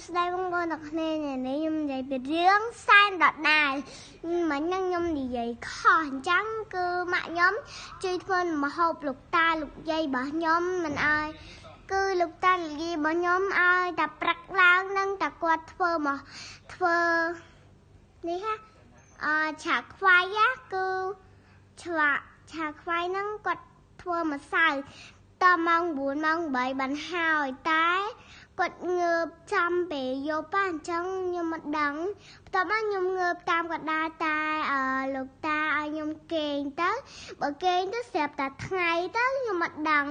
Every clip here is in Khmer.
ស្ដីបងប្អូនទាំងគ្នានេះខ្ញុំនិយាយពីរឿងសែនដដែលមិញខ្ញុំនិយាយខុសអញ្ចឹងគឺម៉ាក់ខ្ញុំជួយធ្វើម្ហូបលោកតាលោកយាយរបស់ខ្ញុំមិនអើយគឺលោកតាលោកយាយរបស់ខ្ញុំអើយតែព្រឹកឡើងនឹងតែគាត់ធ្វើនេះឆាខ្វៃគឺឆាខ្វៃហ្នឹងគាត់ធ្វើម្សៅតម៉ោង9ម៉ោង8បានហើយតែគាត់ងើបចាំពេលយប់អញ្ចឹងខ្ញុំមិនដឹងបន្ទាប់មកខ្ញុំងើបតាមគាត់ដែរតែលោកតាឲ្យខ្ញុំគេងទៅបើគេងទៅស្រាប់តែថ្ងៃទៅខ្ញុំមិនដឹង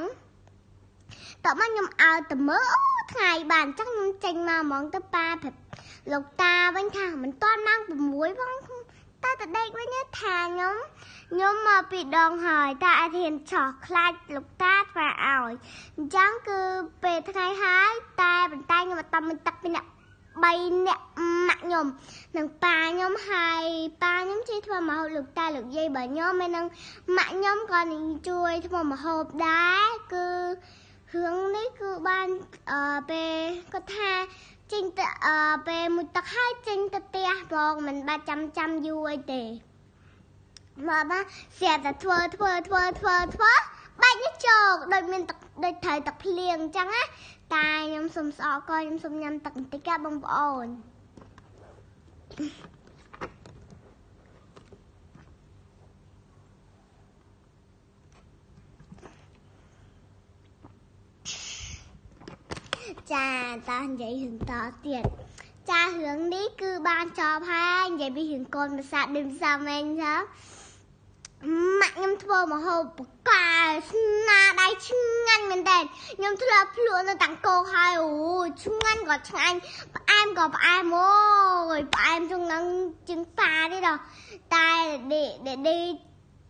តោះមកខ្ញុំអើទៅមើលថ្ងៃបានអញ្ចឹងខ្ញុំចេញមកហ្មងទៅប៉ាប្រាប់លោកតាវិញថាមិនទាន់ម៉ោង6ផងតែដេកវិញថាខ្ញុំមកពីដងហើយតែអត់ហ៊ានចោះខ្លាចលោកតាធ្វើឲ្យអញ្ចឹងគឺពេលថ្ងៃហើយតែបន្តែខ្ញុំអត់មានទឹកពីអ្នក3នាក់ម៉ាក់ខ្ញុំនិងប៉ាខ្ញុំហើយប៉ាខ្ញុំជួយធ្វើម្ហូបលោកតាលោកយាយរបស់ខ្ញុំហើយនិងម៉ាក់ខ្ញុំក៏ជួយធ្វើម្ហូបដែរគឺរឿងនេះគឺបានពេលគាត់ថាចេញទៅពេលមួយទឹកហើយចេញទៅផ្ទះបងមិនបាច់ចាំយូរអីទេមកស្រាប់តែធ្វើបាច់នេះជោគដូចមានទឹកដូចត្រូវទឹកភ្លៀងអញ្ចឹងណាតែខ្ញុំសុំស្អកក៏ខ្ញុំសុំញ៉ាំទឹកបន្តិចបងប្អូនចាតានិយាយរឿងតទៀតចារឿងនេះគឺបានចប់ហើយនិយាយពីរឿងកូនប្រាសាទឌឹមសាមែងចាម៉ាក់ខ្ញុំធ្វើម្ហូបបកាស្នាដៃឆ្ងាញ់មែនតើខ្ញុំធ្លាប់ភ្លក់នៅតាំងគោកហើយឆ្ងាញ់ក៏ឆ្ងាញ់ផ្អែមក៏ផ្អែមអូយផ្អែមជាងនឹងជាងប៉ាទេដល់តែដេ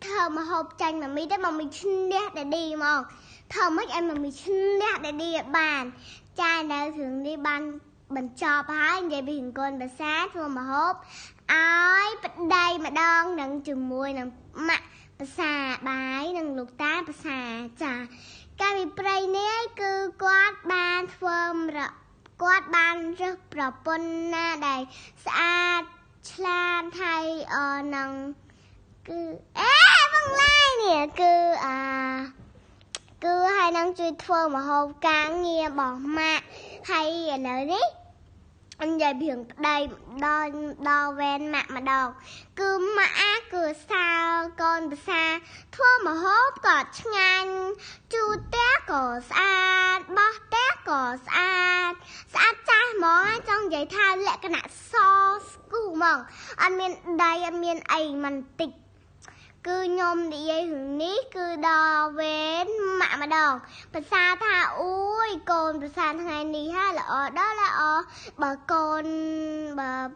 ធ្វើម្ហូបចាញ់ម៉ាមីទេម៉ាមីឈ្នះដេឌីហ្មងធ្វើមិនឲ្យម៉ាមីឈ្នះដេឌីឲ្យបានចានៅរឿងនេះបានបញ្ចប់ហើយនិយាយពីរឿងកូនប្រាសាទធ្វើម្ហូបឲ្យប្តីម្ដងនឹងជាមួយនឹងម៉ាក់ភាសាបាយនិងលោកតាភាសាចាកាលពីព្រៃនេះគឺគាត់បានរើសប្រពន្ធណាដែលស្អាតឆ្លាតហើយនឹងគឺបងឡាយនេះគឺហើយនឹងជួយធ្វើម្ហូបការងាររបស់ម៉ាក់ហើយឥឡូវនេះអញ្ចឹងពីរឿងប្តីដល់វេនម៉ាក់ម្ដងគឺម៉ាក់គឺសាលកូនភាសាធ្វើម្ហូបក៏ឆ្ងាញ់ជូតផ្ទះក៏ស្អាតបោះផ្ទះក៏ស្អាតចាស់ហ្មងចង់និយាយថាលក្ខណៈសស្គូហ្មងអត់មានដៃអត់មានអីមិនតិចគឺខ្ញុំនិយាយរឿងនេះគឺដល់វេនម៉ាក់ម្ដងភាសាថាអូយកូនភាសាថ្ងៃនេះហ่าល្អដល់ល្អបើ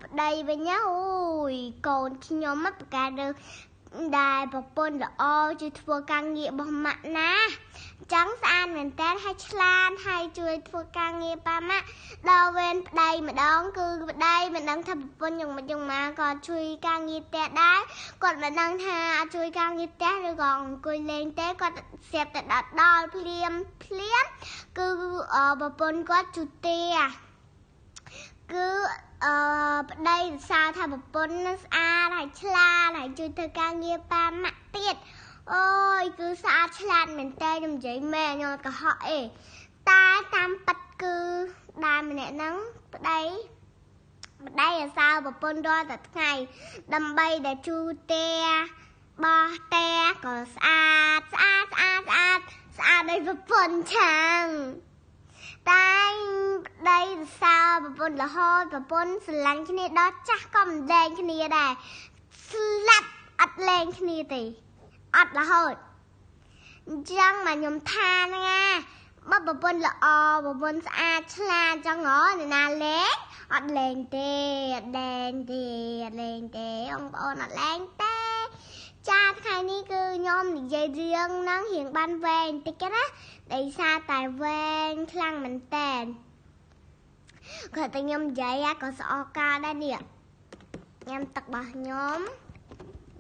ប្តីវិញអូយកូនខ្ញុំប្រកាសលើដែលប្រពន្ធល្អជួយធ្វើការងាររបស់ម៉ាក់ណាចឹងស្អាតមែនតើហើយឆ្លាតហើយជួយធ្វើការងារប៉ាម៉ាក់ដល់វេនប្តីម្ដងគឺប្តីមិនដឹងថាប្រពន្ធយ៉ាងម៉េចក៏ជួយការងារផ្ទះដែរគាត់មិនដឹងថាជួយការងារផ្ទះឬក៏អង្គុយលេងទេគាត់ស្រាប់តែដល់ភ្លាមគឺប្រពន្ធគាត់ជូតផ្ទះគឺប្តីសារថាប្រពន្ធស្អាតហើយឆ្លាតហើយជួយធ្វើការងារប៉ាម៉ាក់ទៀតអូយគឺស្អាតឆ្លាតមែនតើខ្ញុំនិយាយមែនខ្ញុំអត់កុហកទេតែតាមពិតគឺដែរម្នាក់ហ្នឹងប្តីអាសាប្រពន្ធរាល់តែថ្ងៃដើម្បីដែលជូតផ្ទះបោះផ្ទះក៏ស្អាតដោយប្រពន្ធឆាំងតែប្តីសាប្រពន្ធរហូតប្រពន្ធស្រឡាញ់គ្នាដល់ចាស់ក៏មិនលែងគ្នាដែរស្លាប់អត់លែងគ្នាទេអត់រហូតអញ្ចឹងមកខ្ញុំថាហ្នឹងបើប្រពន្ធល្អប្រពន្ធស្អាតឆ្លាតអញ្ចឹងអ្នកណាលែងអត់លែងទេបងប្អូនអត់លែងទេចាថ្ងៃនេះគឺខ្ញុំនិយាយរឿងហ្នឹងរៀងបានវែងតិចណាដោយសារតែវែងខ្លាំងមែនតើគាត់តែខ្ញុំនិយាយក៏ស្អកការដែរនេះញ៉ាំទឹករបស់ខ្ញុំ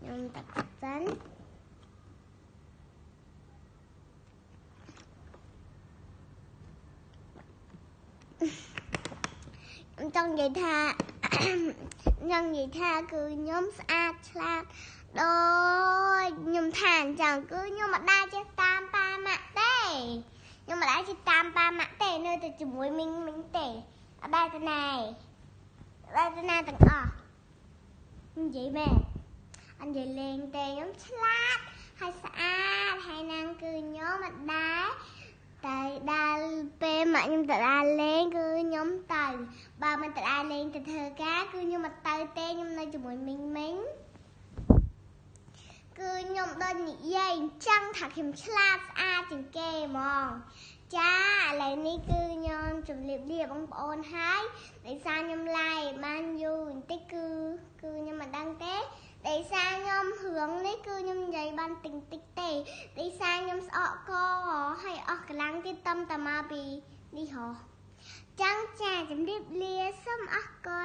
ញ៉ាំទឹកសិន trong vậy tha nhân vậy tha cứ nhóm xa chát đôi nhầm thản chẳng cứ nhưng mà đa chết tam ba mạ tê nhưng mà đã chết tam ba mạ tê nơi từ chỉ mũi mình tê ở ba tên này tầng như vậy mẹ anh vậy liền tê nhóm chát hay xa hay năng cứ nhóm mà đá tại đa pe mà nhưng tại đa lên cứ nhóm tài ba mình tại đa lên từ thơ cá cứ nhưng mà tay tê nhưng nơi chỉ mũi mình cứ nhóm đơn nhị dây trăng thật hiểm chát chừng kê mòn cha lại ní cứ nhóm chùm liệp bóng ôn hái để sao nhóm lại man du tích cứ nhưng mà đăng tế để sao nhóm hướng lấy cứ nhóm giấy ban tình tích tệ để sao nhóm sợ co hay cái lăng cái tâm tà ma bì đi họ trăng trà chấm liệp lia xâm ác co